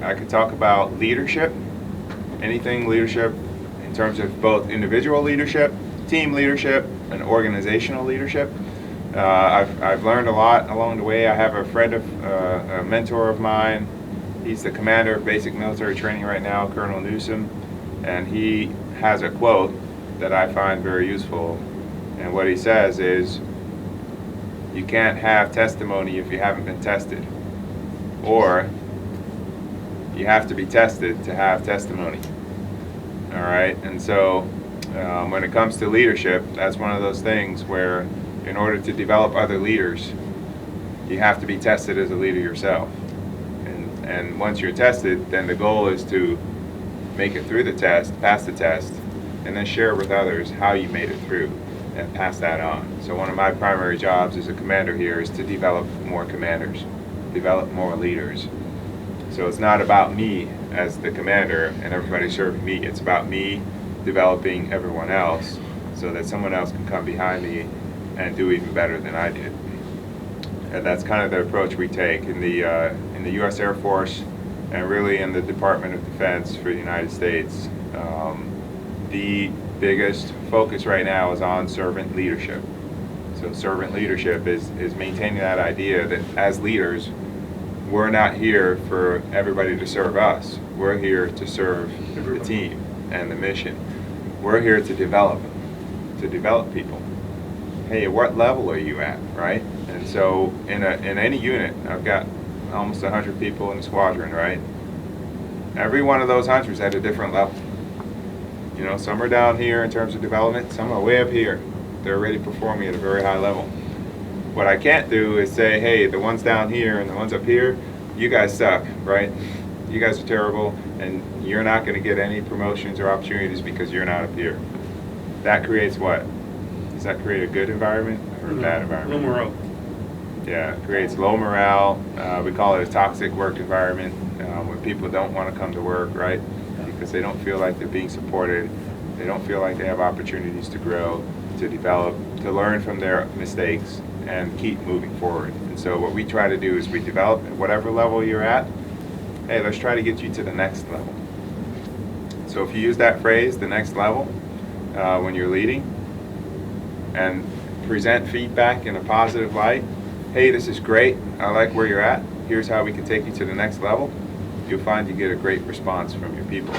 I could talk about leadership, anything leadership in terms of both individual leadership, team leadership, and organizational leadership. I've learned a lot along the way. I have a friend a mentor of mine. He's the commander of basic military training right now, Colonel Newsom, and he has a quote that I find very useful. And what he says is, you can't have testimony if you haven't been tested, or you have to be tested to have testimony. All right, and so when it comes to leadership, that's one of those things where in order to develop other leaders, you have to be tested as a leader yourself. And once you're tested, then the goal is to make it through the test, pass the test, and then share with others how you made it through and pass that on. So one of my primary jobs as a commander here is to develop more commanders, develop more leaders. So it's not about me as the commander and everybody serving me. It's about me developing everyone else so that someone else can come behind me and do even better than I did. And that's kind of the approach we take in the U.S. Air Force and really in the Department of Defense for the United States. The biggest focus right now is on servant leadership. So servant leadership is maintaining that idea that as leaders, we're not here for everybody to serve us. We're here to serve the team and the mission. We're here to develop people. Hey, what level are you at, right? And so in any unit, I've got almost 100 people in the squadron, right? Every one of those hunters at a different level. You know, some are down here in terms of development, some are way up here. They're already performing at a very high level. What I can't do is say, hey, the ones down here and the ones up here, you guys suck, right? You guys are terrible, and you're not going to get any promotions or opportunities because you're not up here. That creates what? Does that create a good environment or a bad environment? Low morale. Yeah, it creates low morale. We call it a toxic work environment when people don't want to come to work, right? Because they don't feel like they're being supported. They don't feel like they have opportunities to grow, to develop, to learn from their mistakes, and keep moving forward. And so what we try to do is we develop at whatever level you're at, hey, let's try to get you to the next level. So if you use that phrase, the next level, when you're leading, and present feedback in a positive light, hey, this is great, I like where you're at, here's how we can take you to the next level, you'll find you get a great response from your people.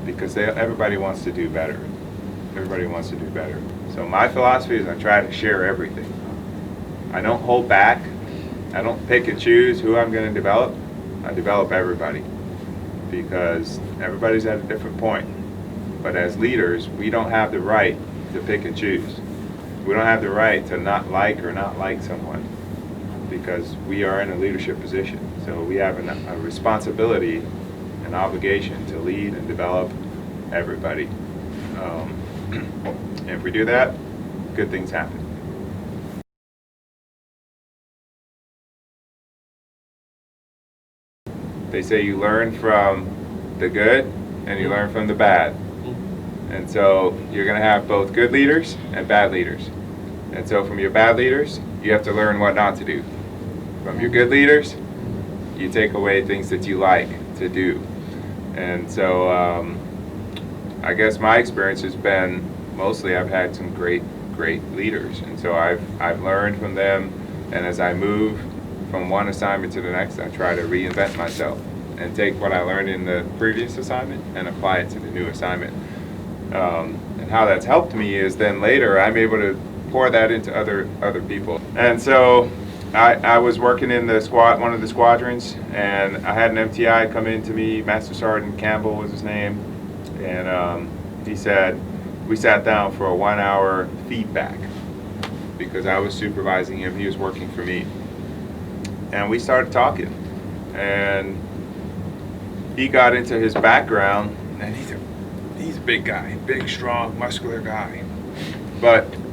Because everybody wants to do better. Everybody wants to do better. So my philosophy is I try to share everything. I don't hold back. I don't pick and choose who I'm going to develop. I develop everybody because everybody's at a different point. But as leaders, we don't have the right to pick and choose. We don't have the right to not like or not like someone because we are in a leadership position. So we have a responsibility, an obligation to lead and develop everybody. And if we do that, good things happen. They say you learn from the good and you learn from the bad. And so you're going to have both good leaders and bad leaders. And so from your bad leaders, you have to learn what not to do. From your good leaders, you take away things that you like to do. And so I guess my experience has been mostly I've had some great leaders. And so I've learned from them. And as I move from one assignment to the next, I try to reinvent myself and take what I learned in the previous assignment and apply it to the new assignment. And how that's helped me is then later I'm able to pour that into other people. And so I was working in the one of the squadrons, and I had an MTI come in to me. Master Sergeant Campbell was his name, and he said we sat down for a 1-hour feedback because I was supervising him. He was working for me, and we started talking, and he got into his background, and he's a big guy, big, strong, muscular guy,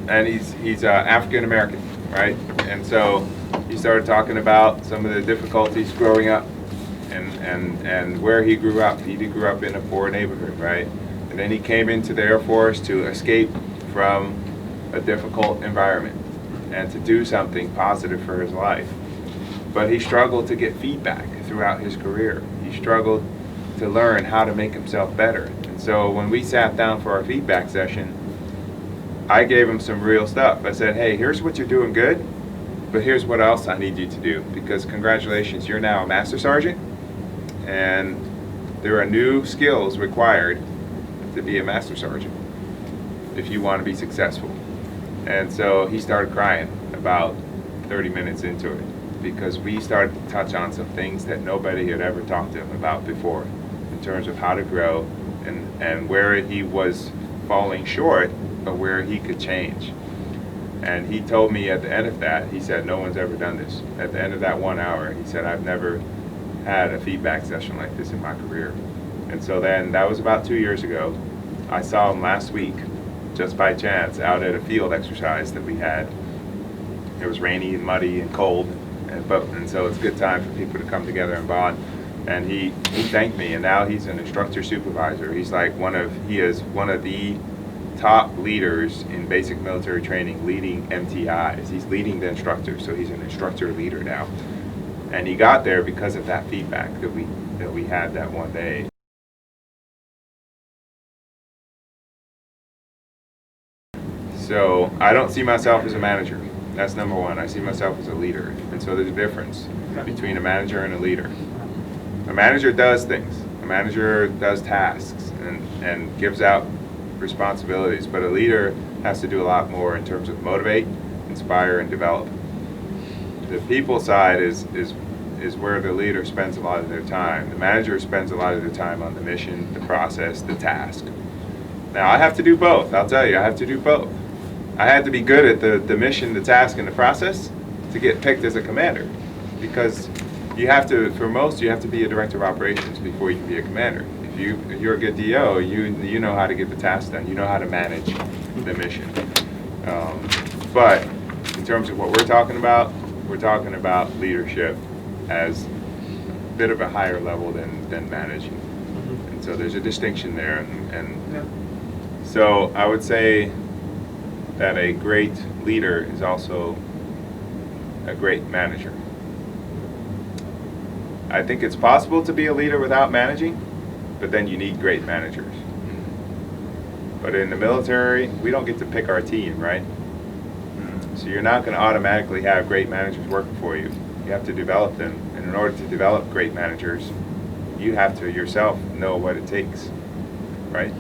and he's African American, right? And so he started talking about some of the difficulties growing up, and where he grew up. He grew up in a poor neighborhood, right? And then he came into the Air Force to escape from a difficult environment and to do something positive for his life. But he struggled to get feedback. throughout his career. He struggled to learn how to make himself better. And so when we sat down for our feedback session, I gave him some real stuff. I said, hey, here's what you're doing good, but here's what else I need you to do, because congratulations, you're now a master sergeant, and there are new skills required to be a master sergeant if you want to be successful. And so he started crying about 30 minutes into it, because we started to touch on some things that nobody had ever talked to him about before in terms of how to grow and where he was falling short, but where he could change. And he told me at the end of that, he said, no one's ever done this. At the end of that 1 hour, he said, I've never had a feedback session like this in my career. And so then, that was about 2 years ago. I saw him last week, just by chance, out at a field exercise that we had. It was rainy and muddy and cold, and so it's a good time for people to come together and bond. And he thanked me, and now he's an instructor supervisor. He is one of the top leaders in basic military training, leading MTIs. He's leading the instructors, so he's an instructor leader now. And he got there because of that feedback that we had that one day. So I don't see myself as a manager. That's number one. I see myself as a leader. And so there's a difference between a manager and a leader. A manager does things. A manager does tasks and gives out responsibilities, but a leader has to do a lot more in terms of motivate, inspire, and develop. The people side is where the leader spends a lot of their time. The manager spends a lot of their time on the mission, the process, the task. Now I have to do both. I'll tell you, I have to do both. I had to be good at the mission, the task, and the process to get picked as a commander, because you have to, for most, you have to be a director of operations before you can be a commander. If you're a good DO, you know how to get the task done. You know how to manage the mission. But in terms of what we're talking about leadership as a bit of a higher level than managing. And so there's a distinction there. And so I would say that a great leader is also a great manager. I think it's possible to be a leader without managing, but then you need great managers. But in the military, we don't get to pick our team, right? So you're not going to automatically have great managers working for you. You have to develop them. And in order to develop great managers, you have to yourself know what it takes, right?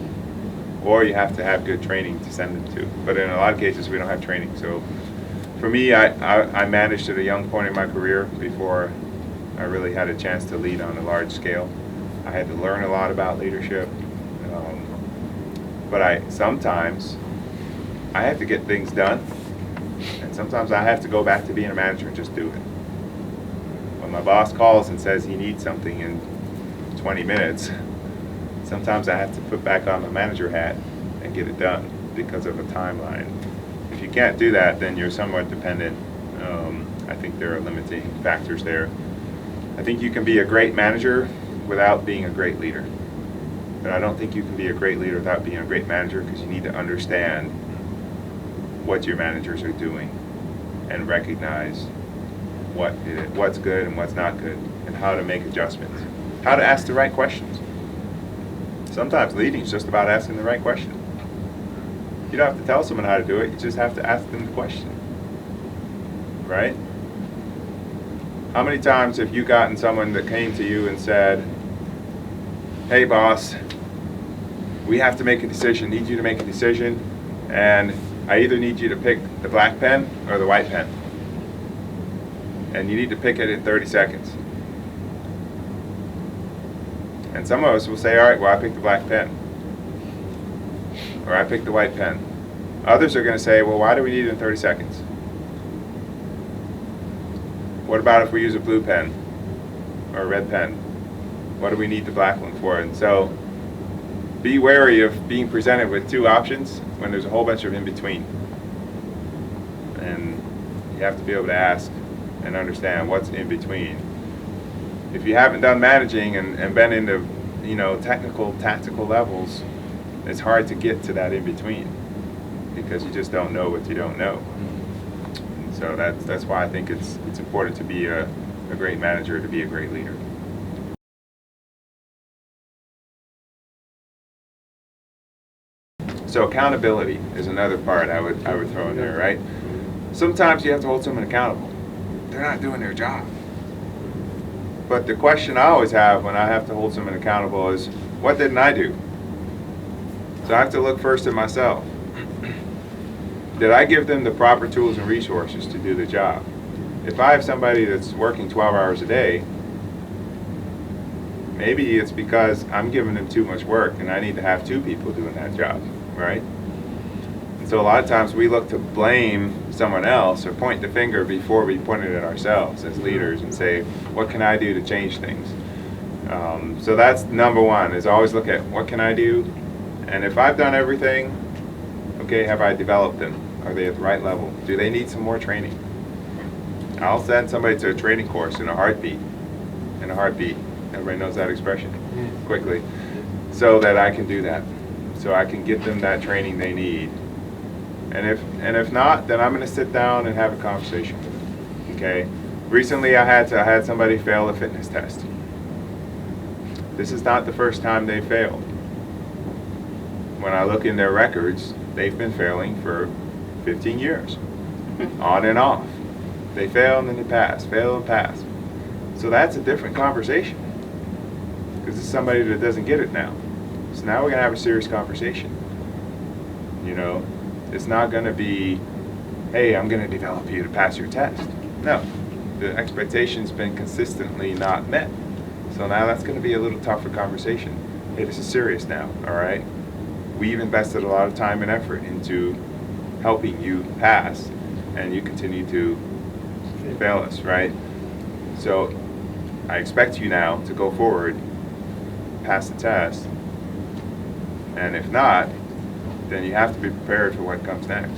Or you have to have good training to send them to. But in a lot of cases, we don't have training. So for me, I managed at a young point in my career before I really had a chance to lead on a large scale. I had to learn a lot about leadership. But sometimes I have to get things done. And sometimes I have to go back to being a manager and just do it. When my boss calls and says he needs something in 20 minutes, sometimes I have to put back on my manager hat and get it done because of a timeline. If you can't do that, then you're somewhat dependent. I think there are limiting factors there. I think you can be a great manager without being a great leader. But I don't think you can be a great leader without being a great manager, because you need to understand what your managers are doing and recognize what's good and what's not good, and how to make adjustments, how to ask the right questions. Sometimes leading is just about asking the right question. You don't have to tell someone how to do it, you just have to ask them the question, right? How many times have you gotten someone that came to you and said, hey boss, we have to make a decision, need you to make a decision, and I either need you to pick the black pen or the white pen, and you need to pick it in 30 seconds. And some of us will say, all right, well, I picked the black pen, or I picked the white pen. Others are going to say, well, why do we need it in 30 seconds? What about if we use a blue pen or a red pen? What do we need the black one for? And so be wary of being presented with two options when there's a whole bunch of in between. And you have to be able to ask and understand what's in between. If you haven't done managing and been into, technical, tactical levels, it's hard to get to that in between, because you just don't know what you don't know. And so that's why I think it's important to be a great manager, to be a great leader. So accountability is another part I would throw in there, right? Sometimes you have to hold someone accountable. They're not doing their job. But the question I always have when I have to hold someone accountable is, what didn't I do? So I have to look first at myself. Did I give them the proper tools and resources to do the job? If I have somebody that's working 12 hours a day, maybe it's because I'm giving them too much work and I need to have 2 people doing that job, right? And so a lot of times we look to blame someone else or point the finger before we point it at ourselves as leaders and say, what can I do to change things? So that's number one, is always look at what can I do? And if I've done everything, okay, have I developed them? Are they at the right level? Do they need some more training? I'll send somebody to a training course in a heartbeat. In a heartbeat. Everybody knows that expression quickly. So that I can do that. So I can get them that training they need. And if not, then I'm going to sit down and have a conversation with them. Okay? Recently I had somebody fail a fitness test. This is not the first time they failed. When I look in their records, they've been failing for 15 years. On and off. They fail and then they pass, fail and pass. So that's a different conversation. Because it's somebody that doesn't get it now. So now we're going to have a serious conversation. You know, it's not going to be, hey, I'm going to develop you to pass your test. No, the expectation's been consistently not met. So now that's going to be a little tougher conversation. Hey, this is serious now, all right? We've invested a lot of time and effort into helping you pass, and you continue to fail us, right? So I expect you now to go forward, pass the test, and if not, then you have to be prepared for what comes next.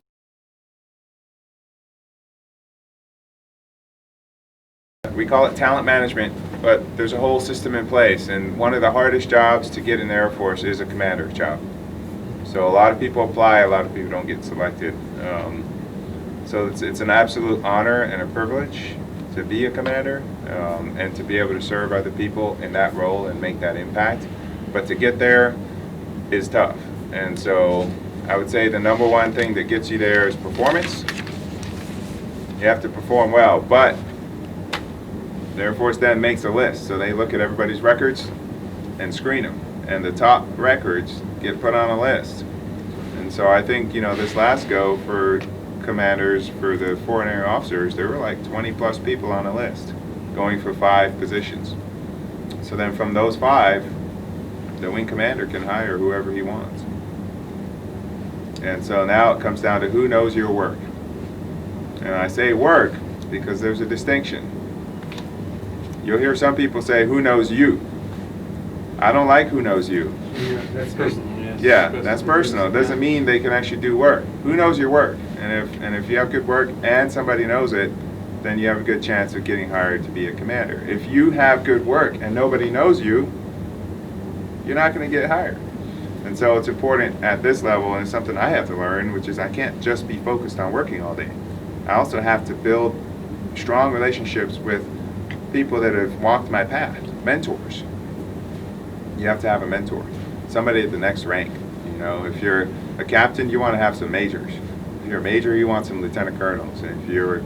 We call it talent management, but there's a whole system in place, and one of the hardest jobs to get in the Air Force is a commander's job. So a lot of people apply, a lot of people don't get selected. So it's an absolute honor and a privilege to be a commander and to be able to serve other people in that role and make that impact. But to get there is tough. And so I would say the number one thing that gets you there is performance. You have to perform well, but the Air Force then makes a list. So they look at everybody's records and screen them. And the top records get put on a list. And so I think, you know, this last go for commanders, for the foreign air officers, there were like 20 plus people on a list going for 5 positions. So then from those 5, the wing commander can hire whoever he wants. And so now it comes down to who knows your work. And I say work because there's a distinction. You'll hear some people say, who knows you? I don't like who knows you. Yeah, that's personal. Yeah, that's personal. It doesn't mean they can actually do work. Who knows your work? And if you have good work and somebody knows it, then you have a good chance of getting hired to be a commander. If you have good work and nobody knows you, you're not going to get hired. And so it's important at this level, and it's something I have to learn, which is I can't just be focused on working all day. I also have to build strong relationships with people that have walked my path, mentors. You have to have a mentor, somebody at the next rank. You know, if you're a captain, you want to have some majors. If you're a major, you want some lieutenant colonels. And if you're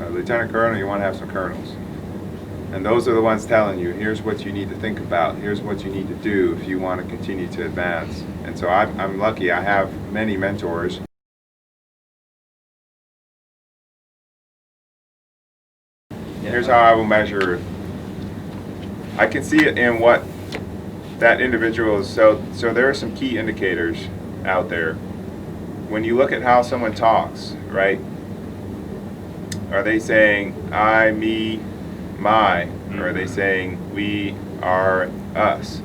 a lieutenant colonel, you want to have some colonels. And those are the ones telling you, here's what you need to think about, here's what you need to do if you want to continue to advance. And so I'm lucky, I have many mentors. Here's how I will measure. I can see it in what that individual is. So there are some key indicators out there. When you look at how someone talks, right? Are they saying I, me, my? Or are they saying we, are, us?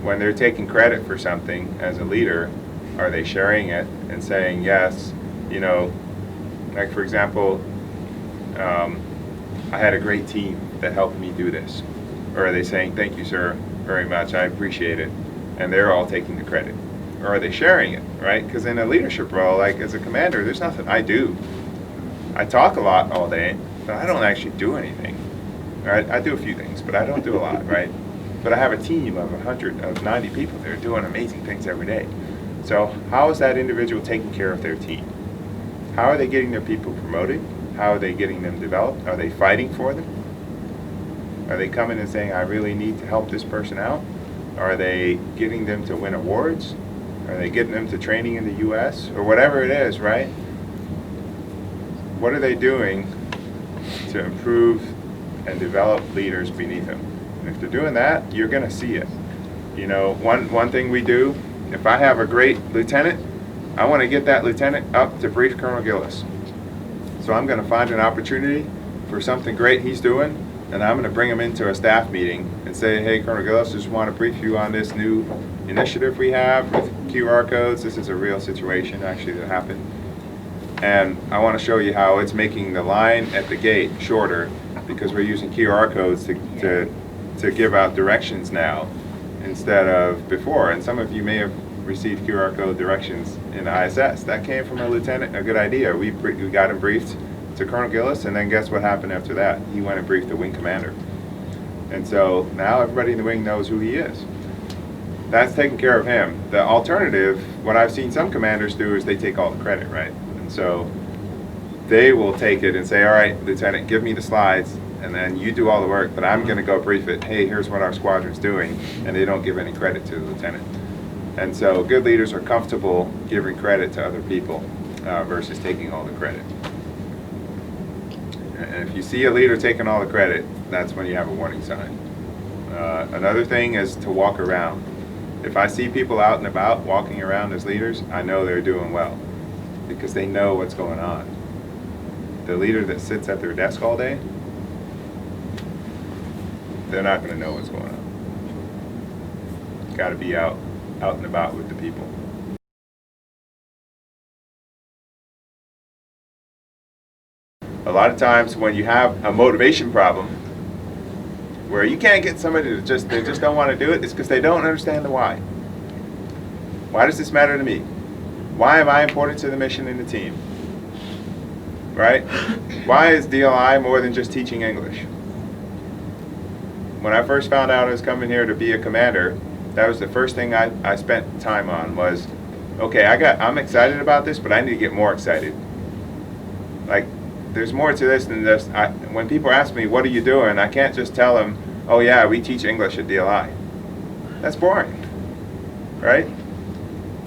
When they're taking credit for something as a leader, are they sharing it and saying, yes, you know, like for example, I had a great team that helped me do this. Or are they saying, thank you, sir, very much, I appreciate it, and they're all taking the credit? Or are they sharing it, right? Because in a leadership role, like as a commander, there's nothing I do. I talk a lot all day, but I don't actually do anything. Right? I do a few things, but I don't do a lot, right? but I have a team of 90 people that are doing amazing things every day. So how is that individual taking care of their team? How are they getting their people promoted? How are they getting them developed? Are they fighting for them? Are they coming and saying, I really need to help this person out? Are they getting them to win awards? Are they getting them to training in the U.S.? Or whatever it is, right? What are they doing to improve and develop leaders beneath them? And if they're doing that, you're going to see it. You know, one thing we do, if I have a great lieutenant, I want to get that lieutenant up to brief Colonel Gillis. So I'm going to find an opportunity for something great he's doing, and I'm going to bring him into a staff meeting and say, hey, Colonel Gillis, just want to brief you on this new initiative we have with QR codes. This is a real situation, actually, that happened. And I want to show you how it's making the line at the gate shorter because we're using QR codes to give out directions now instead of before. And some of you may have received QR code directions in the ISS. That came from a lieutenant, a good idea. We got him briefed to Colonel Gillis, and then guess what happened after that? He went and briefed the wing commander. And so now everybody in the wing knows who he is. That's taking care of him. The alternative, what I've seen some commanders do is they take all the credit, right? And so they will take it and say, all right, Lieutenant, give me the slides, and then you do all the work, but I'm going to go brief it. Hey, here's what our squadron's doing, and they don't give any credit to the lieutenant. And so good leaders are comfortable giving credit to other people versus taking all the credit. And if you see a leader taking all the credit, that's when you have a warning sign. Another thing is to walk around. If I see people out and about walking around as leaders, I know they're doing well because they know what's going on. The leader that sits at their desk all day, they're not going to know what's going on. Got to be out and about with the people. A lot of times when you have a motivation problem where you can't get somebody to they just don't want to do it, it's because they don't understand the why. Why does this matter to me? Why am I important to the mission and the team? Right? Why is DLI more than just teaching English? When I first found out I was coming here to be a commander, that was the first thing I spent time on was, okay, I'm excited about this, but I need to get more excited. Like, there's more to this than this. When people ask me, what are you doing? I can't just tell them, oh yeah, we teach English at DLI. That's boring, right?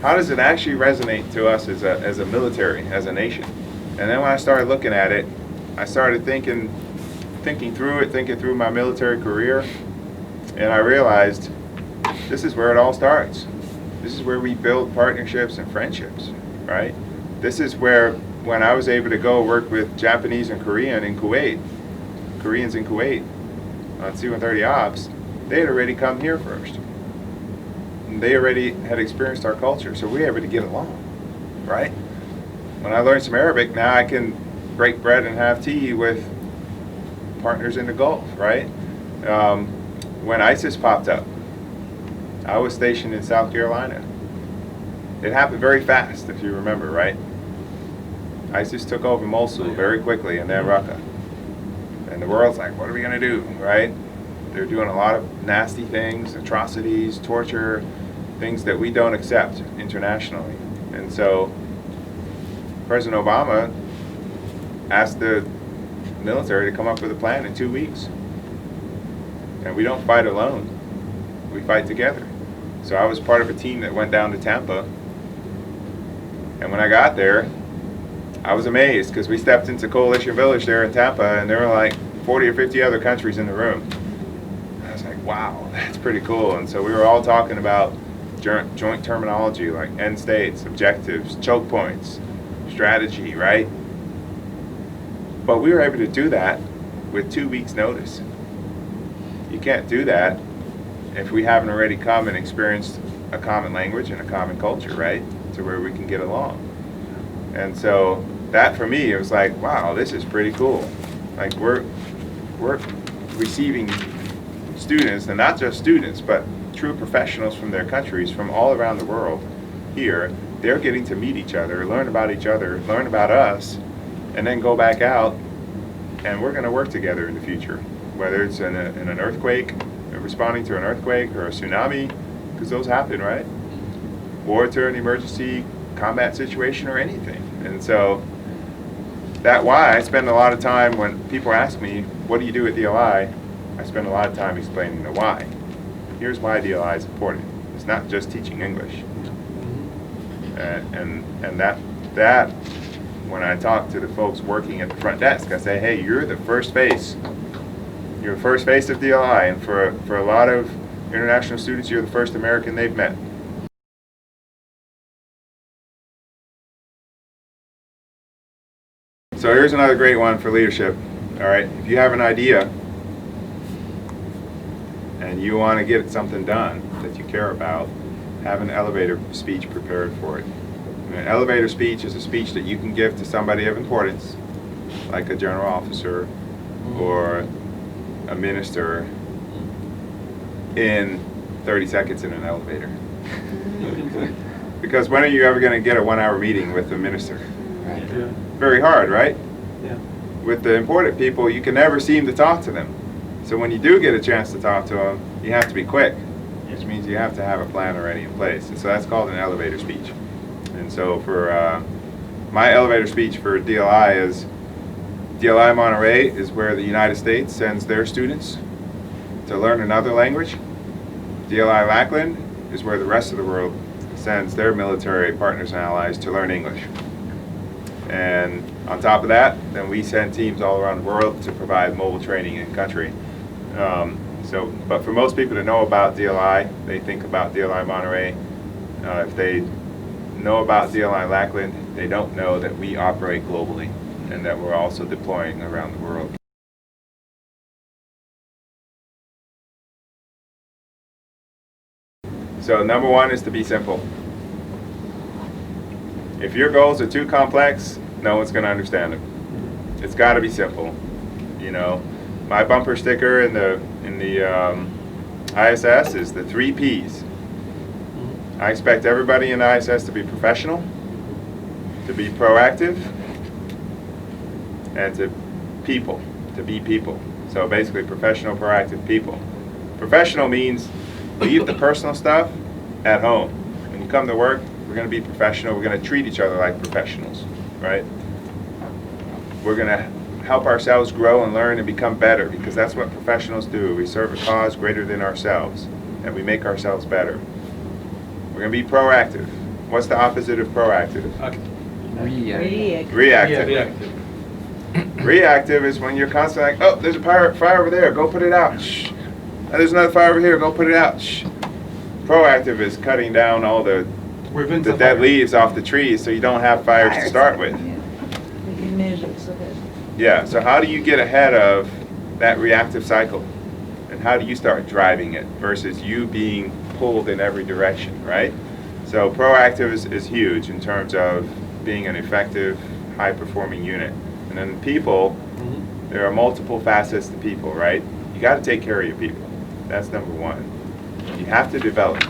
How does it actually resonate to us as a military, as a nation? And then when I started looking at it, I started thinking through my military career, and I realized this is where it all starts. This is where we build partnerships and friendships, right? This is where, when I was able to go work with Japanese and Koreans in Kuwait on C-130 ops, they had already come here first. And they already had experienced our culture, so we were able to get along, right? When I learned some Arabic, now I can break bread and have tea with partners in the Gulf, right? When ISIS popped up, I was stationed in South Carolina. It happened very fast, if you remember, right? ISIS took over Mosul very quickly and then Raqqa. And the world's like, what are we going to do, right? They're doing a lot of nasty things, atrocities, torture, things that we don't accept internationally. And so President Obama asked the military to come up with a plan in 2 weeks. And we don't fight alone. We fight together. So I was part of a team that went down to Tampa. And when I got there, I was amazed because we stepped into Coalition Village there in Tampa, and there were like 40 or 50 other countries in the room. And I was like, wow, that's pretty cool. And so we were all talking about joint terminology like end states, objectives, choke points, strategy, right? But we were able to do that with 2 weeks' notice. You can't do that if we haven't already come and experienced a common language and a common culture, right? To where we can get along. And so that for me, it was like, wow, this is pretty cool. Like we're receiving students, and not just students, but true professionals from their countries, from all around the world here. They're getting to meet each other, learn about each other, learn about us, and then go back out, and we're going to work together in the future. Whether it's in an earthquake, a responding to an earthquake or a tsunami, because those happen, right? Or to an emergency combat situation or anything. And so that why I spend a lot of time when people ask me, what do you do at DLI? I spend a lot of time explaining the why. Here's why DLI is important. It's not just teaching English. And that when I talk to the folks working at the front desk, I say, hey, you're the first face. You're the first face of DLI, and for a lot of international students, you're the first American they've met. So here's another great one for leadership. All right, if you have an idea and you want to get something done that you care about, have an elevator speech prepared for it. An elevator speech is a speech that you can give to somebody of importance, like a general officer or a minister, in 30 seconds in an elevator. Because when are you ever going to get a 1-hour meeting with a minister? Right. Yeah. Very hard, right? Yeah. With the important people, you can never seem to talk to them. So when you do get a chance to talk to them, you have to be quick, which means you have to have a plan already in place. And so that's called an elevator speech. And so for my elevator speech for DLI is, DLI Monterey is where the United States sends their students to learn another language. DLI Lackland is where the rest of the world sends their military partners and allies to learn English. And on top of that, then we send teams all around the world to provide mobile training in country. But for most people to know about DLI, they think about DLI Monterey. If they know about DLI Lackland, they don't know that we operate globally and that we're also deploying around the world. So number one is to be simple. If your goals are too complex, no one's going to understand them. It's got to be simple. You know, my bumper sticker in the ISS is the 3 Ps. I expect everybody in the ISS to be professional, to be proactive, and to be people. So basically professional, proactive people. Professional means leave the personal stuff at home. When you come to work, we're going to be professional. We're going to treat each other like professionals, right? We're going to help ourselves grow and learn and become better, because that's what professionals do. We serve a cause greater than ourselves, and we make ourselves better. We're going to be proactive. What's the opposite of proactive? Reactive. Reactive. Reactive is when you're constantly like, oh, there's a fire over there, go put it out. Shh. And there's another fire over here, go put it out. Shh. Proactive is cutting down all the dead leaves off the trees so you don't have fires to start with. Yeah, so how do you get ahead of that reactive cycle? And how do you start driving it versus you being pulled in every direction, right? So proactive is huge in terms of being an effective, high-performing unit. And then people, there are multiple facets to people, right? You got to take care of your people. That's number one. You have to develop.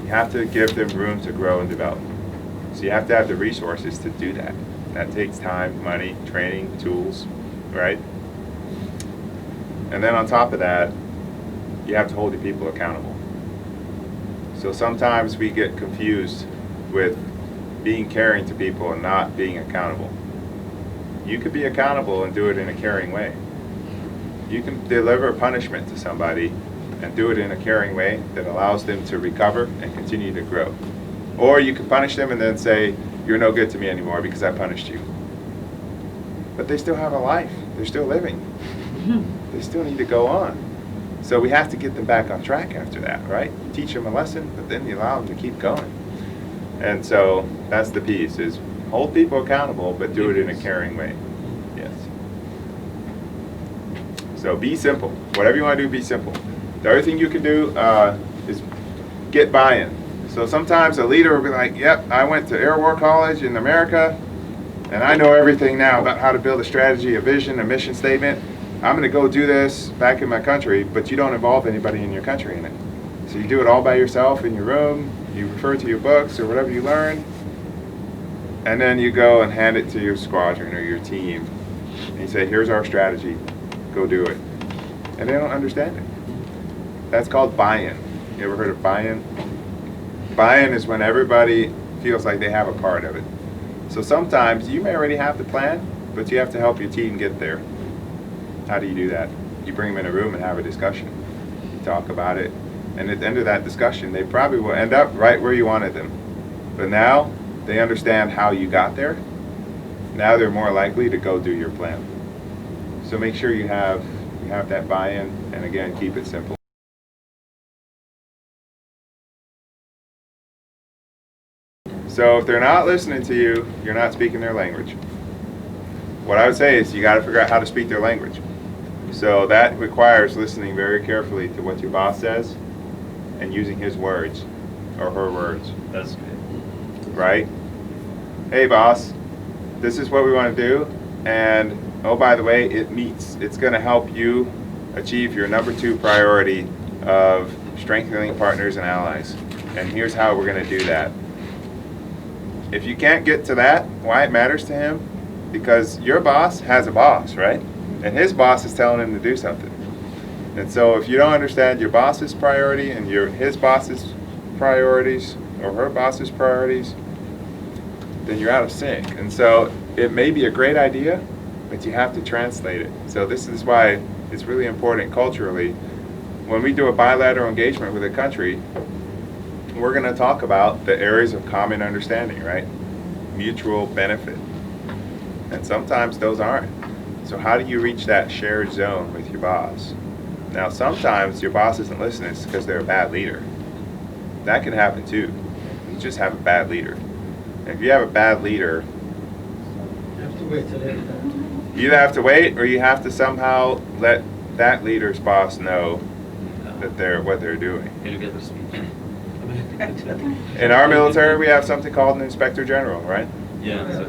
You have to give them room to grow and develop. So you have to have the resources to do that. That takes time, money, training, tools, right? And then on top of that, you have to hold your people accountable. So sometimes we get confused with being caring to people and not being accountable. You could be accountable and do it in a caring way. You can deliver punishment to somebody and do it in a caring way that allows them to recover and continue to grow. Or you can punish them and then say, you're no good to me anymore because I punished you. But they still have a life. They're still living. They still need to go on. So we have to get them back on track after that, right? Teach them a lesson, but then you allow them to keep going. And so that's the piece, is hold people accountable, but do it in a caring way. Yes. So be simple. Whatever you want to do, be simple. The other thing you can do is get buy-in. So sometimes a leader will be like, yep, I went to Air War College in America, and I know everything now about how to build a strategy, a vision, a mission statement. I'm going to go do this back in my country, but you don't involve anybody in your country in it. So you do it all by yourself in your room, you refer to your books or whatever you learn, and then you go and hand it to your squadron or your team, and you say, here's our strategy, go do it. And they don't understand it. That's called buy-in. You ever heard of buy-in? Buy-in is when everybody feels like they have a part of it. So sometimes you may already have the plan, but you have to help your team get there. How do you do that? You bring them in a room and have a discussion. You talk about it. And at the end of that discussion, they probably will end up right where you wanted them. But now they understand how you got there. Now they're more likely to go do your plan. So make sure you have that buy-in, and again, keep it simple. So if they're not listening to you, you're not speaking their language. What I would say is you got to figure out how to speak their language. So that requires listening very carefully to what your boss says and using his words or her words. That's good. Right? Hey boss, this is what we want to do, and oh, by the way, it's going to help you achieve your number 2 priority of strengthening partners and allies. And here's how we're going to do that. If you can't get to that, why it matters to him? Because your boss has a boss, right? And his boss is telling him to do something. And so if you don't understand your boss's priority and his boss's priorities or her boss's priorities, then you're out of sync. And so it may be a great idea, but you have to translate it. So this is why it's really important culturally. When we do a bilateral engagement with a country, we're going to talk about the areas of common understanding, right? Mutual benefit. And sometimes those aren't. So how do you reach that shared zone with your boss? Now sometimes your boss isn't listening because they're a bad leader. That can happen too. You just have a bad leader. If you have a bad leader, You have to wait till they're done. you either have to wait or you have to somehow let that leader's boss know that what they're doing. It'll get the speech. In our military, we have something called an inspector general, right? Yeah.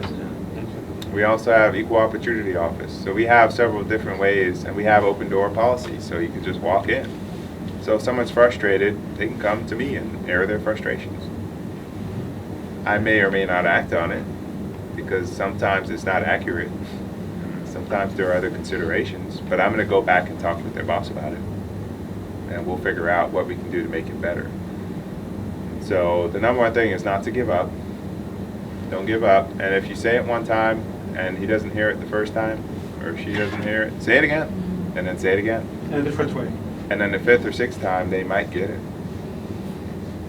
We also have equal opportunity office. So we have several different ways, and we have open door policies, so you can just walk in. So if someone's frustrated, they can come to me and air their frustrations. I may or may not act on it, because sometimes it's not accurate. Sometimes there are other considerations, but I'm going to go back and talk with their boss about it. And we'll figure out what we can do to make it better. So the number one thing is not to give up. Don't give up. And if you say it one time and he doesn't hear it the first time, or she doesn't hear it, say it again, and then say it again. In a different way. And then the 5th or 6th time, they might get it.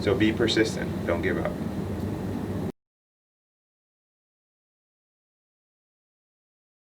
So be persistent. Don't give up.